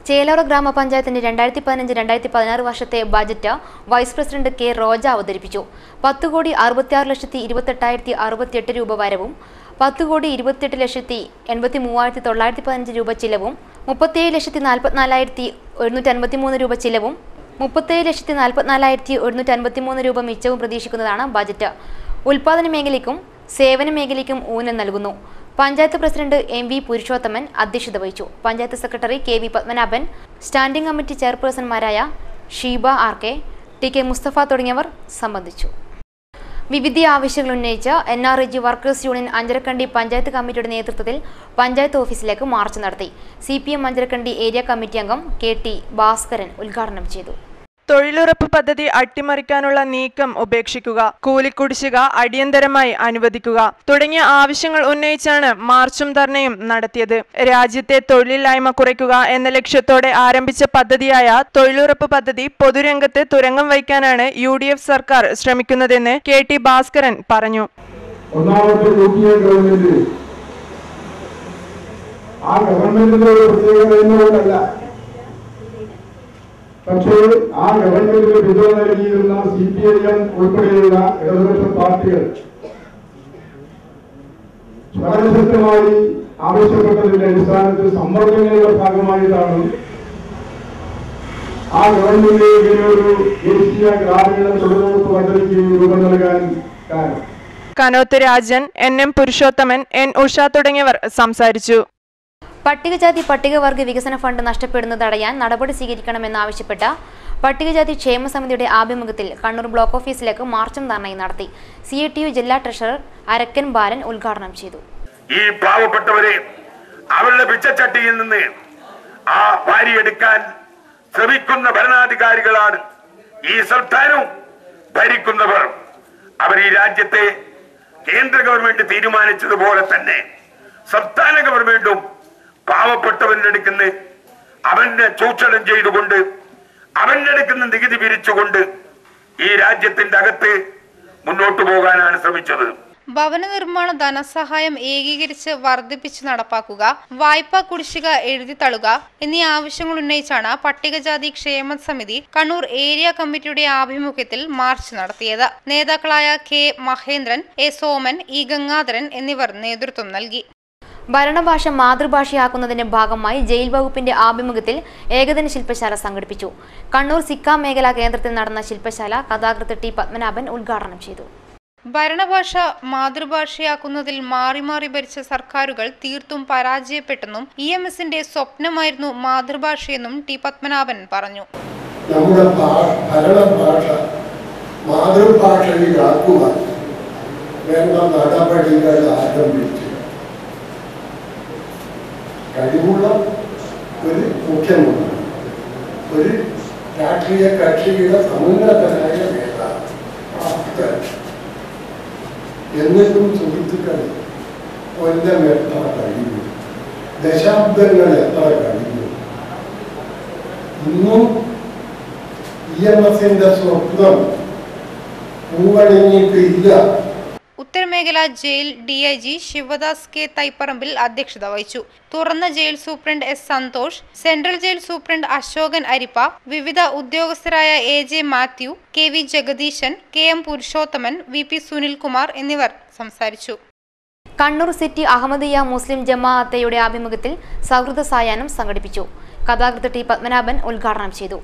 ചേലോറ ഗ്രാമപഞ്ചായത്തിന്റെ 2015-2016 വർഷത്തെ budget vice president K Roja അവതരിപ്പിച്ചു. 10,66,28,068 രൂപ വരവും 10,28,83,915 രൂപ ചിലവും 37,44,153 രൂപ ചിലവും 37,44,153 രൂപ മിച്ചവും പ്രതീക്ഷിക്കുന്നതാണ് ബജറ്റ്. ഉൽപാദന മേഖലയ്ക്കും സേവന മേഖലയ്ക്കും ഊന്നൽ നൽകുന്നു. പഞ്ചായത്ത് പ്രസിഡന്റ് MV പുരുഷോത്തമൻ അധ്യക്ഷത വഹിച്ചു. Panchayat secretary KV Padmanabhan, standing committee ചെയർപേഴ്സൺമാരായ ഷീബ RK, TK മുസ്തഫ തുടങ്ങിയവർ സംബന്ധിച്ചു. വിവിധ ആവശ്യങ്ങൾ ഉന്നയിച്ച് NRG workers union Anjarakandy panchayat കമ്മിറ്റിയുടെ നേതൃത്വത്തിൽ പഞ്ചായത്ത് ഓഫീസിലേക്ക് മാർച്ച് നടത്തി. CPM അഞ്ചരക്കണ്ടി ഏരിയ കമ്മിറ്റി അംഗം KT ഭാസ്കരൻ ഉദ്ഘാടനം ചെയ്തു. തൊഴിലുറപ്പ് പദ്ധതി അട്ടിമറിക്കാനുള്ള നീക്കം ഉപേക്ഷിക്കുക, കൂലിക്കുടിശ്ശിക അടിയന്തരമായി അനുവദിക്കുക തുടങ്ങിയ ആവശ്യങ്ങൾ ഉന്നയിച്ചാണ് മാർച്ചും ധർണയും നടത്തിയത്. രാജ്യത്തെ തൊഴിലില്ലായ്മ കുറയ്ക്കുക എന്ന ലക്ഷ്യത്തോടെ ആരംഭിച്ച പദ്ധതിയായ തൊഴിലുറപ്പ് പദ്ധതി പൊതുരംഗത്ത് തുരങ്കം വയ്ക്കാനാണ് UDF സർക്കാർ ശ്രമിക്കുന്നതെന്ന് KT ഭാസ്കരൻ പറഞ്ഞു. ഒന്നാമത്തെ ഗവൺമെന്റ് ആ ഗവൺമെന്റിന്റെ പ്രത്യേകത എന്നുകൊണ്ടല്ല, പക്ഷേ ആ ഗവൺമെന്റിന് പിന്തുണ നൽകിയിരുന്ന CPIM ഉൾപ്പെടെയുള്ള ഇടതുപക്ഷ പാർട്ടികൾ വളരെ ശക്തമായി ആവശ്യപ്പെട്ടതിന്റെ അടിസ്ഥാനത്തിൽ സമ്മർദ്ദങ്ങളുടെ ഭാഗമായിട്ടാണ് ആ ഗവൺമെന്റ് ഇങ്ങനെയൊരു ദേശീയ ഗ്രാമീണ തൊഴിലുറപ്പ് പദ്ധതിക്ക് രൂപം നൽകാൻ കാരണം. കനോത്ത് രാജൻ, NM പുരുഷോത്തമൻ, N ഉഷ തുടങ്ങിയവർ സംസാരിച്ചു. പട്ടികജാതി പട്ടികവർഗ വികസന ഫണ്ട് നഷ്ടപ്പെടുന്നത് തടയാൻ നടപടി സ്വീകരിക്കണമെന്നാവശ്യപ്പെട്ട പട്ടികജാതി ക്ഷേമ സമിതിയുടെ ആഭിമുഖ്യത്തിൽ കണ്ണൂർ ബ്ലോക്ക് ഓഫീസിലേക്ക് മാർച്ചും ധർണയും നടത്തി. CATU ജില്ലാ ട്രഷറർ അരക്കൻ ബാലൻ ഉദ്ഘാടനം ചെയ്തു. ഈ പാവപ്പെട്ടവരെ അവരുടെ പിച്ചച്ചട്ടിയിൽ നിന്ന് ആ വാരിയെടുക്കാൻ ശ്രമിക്കുന്ന ഭരണാധികാരികളാണ് ഈ സംസ്ഥാനവും ഭരിക്കുന്നവർ. അവർ ഈ രാജ്യത്തെ കേന്ദ്ര ഗവൺമെന്റ് തീരുമാനിച്ചതുപോലെ തന്നെ സംസ്ഥാന ഗവൺമെന്റും പാവപ്പെട്ടവന്റെ അടുക്കുന്ന അവന്റെ ചൂഷണം ചെയ്തുകൊണ്ട് അവന്റെ അടുക്കുന്ന നികുതി പിരിച്ചുകൊണ്ട് ഈ രാജ്യത്തിന്റെ അകത്ത് മുന്നോട്ടു പോകാനാണ് ശ്രമിച്ചത്. ഭവന നിർമ്മാണ ധനസഹായം ഏകീകരിച്ച് വർദ്ധിപ്പിച്ച് നടപ്പാക്കുക, വായ്പാ കുടിശ്ശിക എഴുതിത്തള്ളുക എന്നീ ആവശ്യങ്ങൾ ഉന്നയിച്ചാണ് പട്ടികജാതി ക്ഷേമ സമിതി കണ്ണൂർ ഏരിയ കമ്മിറ്റിയുടെ ആഭിമുഖ്യത്തിൽ മാർച്ച് നടത്തിയത്. നേതാക്കളായ K Mahendran, A Soman, E Gangadharan എന്നിവർ നേതൃത്വം നൽകി. ഭരണഭാഷ മാതൃഭാഷയാക്കുന്നതിന്റെ ഭാഗമായി ജയിൽ വകുപ്പിന്റെ ആഭിമുഖ്യത്തിൽ ഏകദിന ശില്പശാല സംഘടിപ്പിച്ചു. കണ്ണൂർ സിക്ക മേഖലാ കേന്ദ്രത്തിൽ നടന്ന ശില്പശാല കഥാകൃത്ത് T പത്മനാഭൻ ഉദ്ഘാടനം ചെയ്തു. ഭരണഭാഷ മാതൃഭാഷയാക്കുന്നതിൽ മാറി മാറി ഭരിച്ച സർക്കാരുകൾ തീർത്തും പരാജയപ്പെട്ടെന്നും EMSന്റെ സ്വപ്നമായിരുന്നു മാതൃഭാഷയെന്നും T പത്മനാഭൻ പറഞ്ഞു. നമ്മുടെ ഭരണഭാഷ മാതൃഭാഷയിലാക്കുവാൻ വേണ്ട നടപടികൾ ആരംഭിച്ചു. കഴിവുള്ള ഒരു മുഖ്യമന്ത്രി, ഒരു രാഷ്ട്രീയ കക്ഷിയുടെ സമുന്നതനായ നേതാവ്, എന്നിട്ടും സുഹൃത്തുക്കൾ കൊല്ലം എത്ര കഴിഞ്ഞു, ദശാബ്ദങ്ങൾ എത്ര കഴിഞ്ഞു, ഇന്നും EMSന്റെ സ്വപ്നം പൂവണിഞ്ഞിട്ടില്ല. ഉത്തരമേഖല jail DIG Sivadas K Thaiparambil അധ്യക്ഷത വഹിച്ചു. തുറന്ന jail superintendent S Santhosh, central jail superintendent Asokan Arippa, വിവിധ ഉദ്യോഗസ്ഥരായ AJ മാത്യു, KV ജഗദീശൻ, KM പുരുഷോത്തമൻ, VP സുനിൽകുമാർ എന്നിവർ സംസാരിച്ചു. കണ്ണൂർ സിറ്റി അഹമ്മദിയ മുസ്ലിം ജമാഅത്തയുടെ ആഭിമുഖ്യത്തിൽ സൗഹൃദ സായാഹ്നം സംഘടിപ്പിച്ചു. കഥാകൃത്ത് T പത്മനാഭൻ ഉദ്ഘാടനം ചെയ്തു.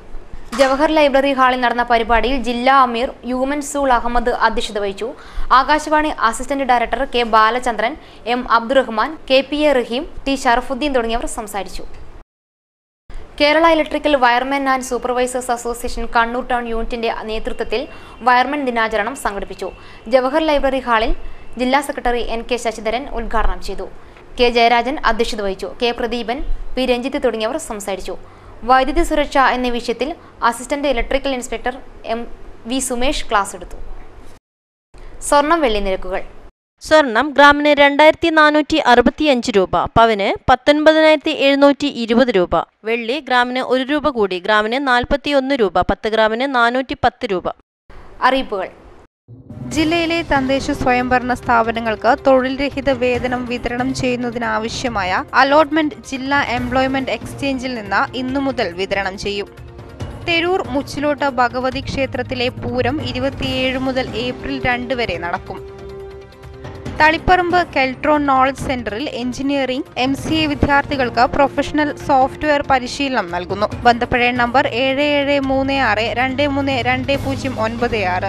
ജവഹർ ലൈബ്രറി ഹാളിൽ നടന്ന പരിപാടിയിൽ ജില്ലാ അമീർ യൂമൻ സൂൾ അഹമ്മദ് അധ്യക്ഷത വഹിച്ചു. Akashvani assistant director K Balachandran, M Abdurahman, KPA Raheem, T Sharafuddin തുടങ്ങിയവർ സംസാരിച്ചു. Kerala electrical wiremen and supervisors association Kannur town യൂണിറ്റിന്റെ നേതൃത്വത്തിൽ വയർമെൻ ദിനാചരണം സംഘടിപ്പിച്ചു. ജവഹർ ലൈബ്രറി ഹാളിൽ ജില്ലാ സെക്രട്ടറി NK ശശിധരൻ ഉദ്ഘാടനം ചെയ്തു. K ജയരാജൻ അധ്യക്ഷത വഹിച്ചു. K പ്രദീപൻ, P രഞ്ജിത്ത് തുടങ്ങിയവർ സംസാരിച്ചു. വൈദ്യുതി സുരക്ഷ എന്ന വിഷയത്തിൽ assistant electrical inspector MV Sumesh class എടുത്തു. സ്വർണം വെള്ളി നിരക്കുകൾ. സ്വർണം ഗ്രാമിന് 2465 രൂപ, പവന് 19,720 രൂപ. വെള്ളി ഗ്രാമിന് 1 രൂപ കൂടി, ഗ്രാമിന് 41 രൂപ, 10 ഗ്രാമിന് 410 രൂപ. അറിയിപ്പുകൾ. ജില്ലയിലെ തദ്ദേശ സ്വയംഭരണ സ്ഥാപനങ്ങൾക്ക് തൊഴിൽ രഹിത വേതനം വിതരണം ചെയ്യുന്നതിനാവശ്യമായ അലോട്ട്മെന്റ് ജില്ലാ എംപ്ലോയ്മെന്റ് എക്സ്ചേഞ്ചിൽ നിന്ന് ഇന്നു മുതൽ വിതരണം ചെയ്യും. തെരൂർ മുച്ചിലോട്ട് ഭഗവതി ക്ഷേത്രത്തിലെ പൂരം 27 മുതൽ ഏപ്രിൽ 2 വരെ നടക്കും. തളിപ്പറമ്പ് കെൽട്രോൺ നോളജ് സെന്ററിൽ എഞ്ചിനീയറിംഗ് MCA വിദ്യാർത്ഥികൾക്ക് പ്രൊഫഷണൽ സോഫ്റ്റ്വെയർ പരിശീലനം നൽകുന്നു. ബന്ധപ്പെടേണ്ട നമ്പർ 7736232096.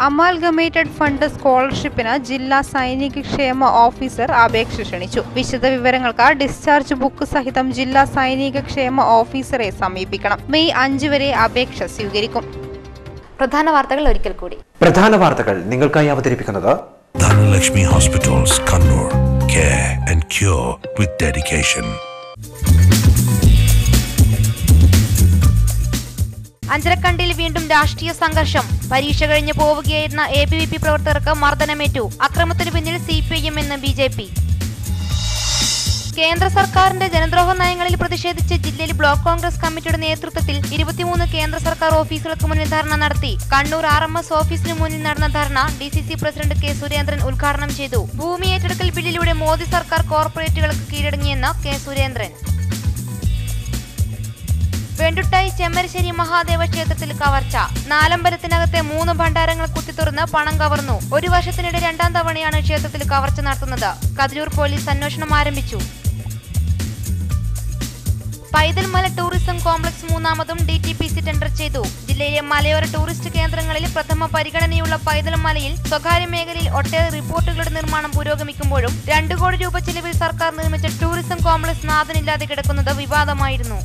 അമാൽഗമേറ്റഡ് ഫണ്ട് സ്കോളർഷിപ്പിന് ജില്ലാ സൈനിക ക്ഷേമ ഓഫീസർ അപേക്ഷ ക്ഷണിച്ചു. വിശദ വിവരങ്ങൾക്ക് ഡിസ്ചാർജ് ബുക്ക് സഹിതം ജില്ലാ സൈനിക ക്ഷേമ ഓഫീസറെ സമീപിക്കണം. മെയ് 5 വരെ അപേക്ഷ സ്വീകരിക്കും. പ്രധാന വാർത്തകൾ ഒരിക്കൽ കൂടി. പ്രധാന വാർത്തകൾ നിങ്ങൾക്കായി അവതരിപ്പിക്കുന്നത് Dhanalakshmi Hospitals, Kannur. Care and cure with dedication. അഞ്ചരക്കണ്ടിയിൽ വീണ്ടും രാഷ്ട്രീയ സംഘർഷം. പരീക്ഷ കഴിഞ്ഞ് പോവുകയായിരുന്ന ABVP പ്രവർത്തകർക്ക് മർദ്ദനമേറ്റു. അക്രമത്തിനു പിന്നിൽ CPIM എന്ന് BJP. കേന്ദ്ര സർക്കാരിന്റെ ജനദ്രോഹ നയങ്ങളിൽ പ്രതിഷേധിച്ച് ജില്ലയിൽ ബ്ലോക്ക് കോൺഗ്രസ് കമ്മിറ്റിയുടെ നേതൃത്വത്തിൽ 23 കേന്ദ്ര സർക്കാർ ഓഫീസുകൾക്ക് മുന്നിൽ ധർണ നടത്തി. കണ്ണൂർ RMS ഓഫീസിന് മുന്നിൽ നടന്ന ധർണ DCC പ്രസിഡന്റ് K. സുരേന്ദ്രൻ ഉദ്ഘാടനം ചെയ്തു. ഭൂമി ഏറ്റെടുക്കൽ ബില്ലിലൂടെ മോദി സർക്കാർ കോർപ്പറേറ്റുകൾക്ക് കീഴടങ്ങിയെന്ന് K. സുരേന്ദ്രൻ. വെണ്ടുട്ടായി ചെമ്മരശ്ശേരി മഹാദേവ ക്ഷേത്രത്തിൽ കവർച്ച. നാലമ്പലത്തിനകത്തെ 3 ഭണ്ഡാരങ്ങൾ കുത്തിത്തുറന്ന് പണം കവർന്നു. 1 വർഷത്തിനിടെ 2ാം തവണയാണ് ക്ഷേത്രത്തിൽ കവർച്ച നടത്തുന്നത്. കതിരൂർ പോലീസ് അന്വേഷണം ആരംഭിച്ചു. പൈതൽമല ടൂറിസം കോംപ്ലക്സ് 3ാമതും DTPC ടെൻഡർ ചെയ്തു. ജില്ലയിലെ മലയോര ടൂറിസ്റ്റ് കേന്ദ്രങ്ങളിൽ പ്രഥമ പരിഗണനയുള്ള പൈതൽമലയിൽ സ്വകാര്യ മേഖലയിൽ ഒട്ടേറെ റിപ്പോർട്ടുകളുടെ നിർമ്മാണം പുരോഗമിക്കുമ്പോഴും 2 കോടി രൂപ ചെലവിൽ സർക്കാർ നിർമ്മിച്ച ടൂറിസം കോംപ്ലക്സ് നാഥനില്ലാതെ കിടക്കുന്നത് വിവാദമായിരുന്നു.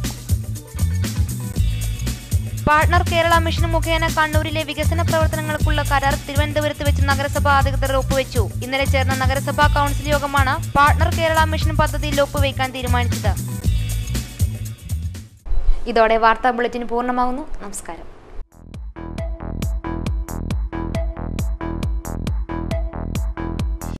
പാർട്ണർ കേരള മിഷൻ മുഖേന കണ്ണൂരിലെ വികസന പ്രവർത്തനങ്ങൾക്കുള്ള കരാർ തിരുവനന്തപുരത്ത് വെച്ച് നഗരസഭാ അധികൃതർ ഒപ്പുവെച്ചു. ഇന്നലെ ചേർന്ന നഗരസഭാ കൗൺസിൽ യോഗമാണ് പാർട്ണർ കേരള മിഷൻ പദ്ധതിയിൽ ഒപ്പുവെക്കാൻ തീരുമാനിച്ചത്. ഇതോടെ വാർത്താ ബുള്ളറ്റിൻ പൂർണ്ണമാകുന്നു. നമസ്കാരം.